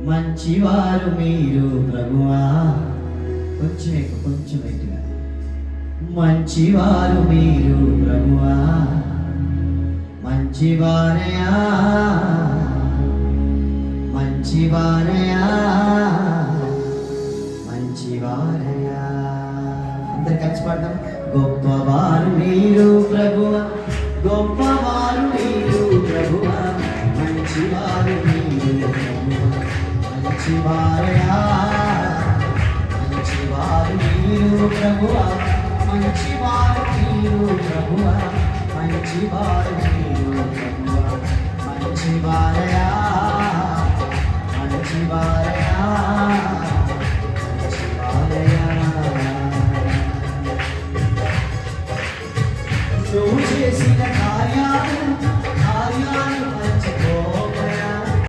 మంచివారు మీరు ప్రభువా. కొంచెం ఎట్టుగా. మంచివారు మీరు ప్రభువా, మంచివారయా మంచివారయా మంచివారయా. అందరు కలిసి పాడదాం. గొప్పవారు మీరు ప్రభువా, గొప్పవారు మీరు ప్రభువా, మంచివారు మీరు ప్రభువా, మంచివారయా మంచివారు మీరు ప్రభువా, మంచివారు మీరు ప్రభువా, మంచివారు మీరు ప్రభువా, మంచివారయా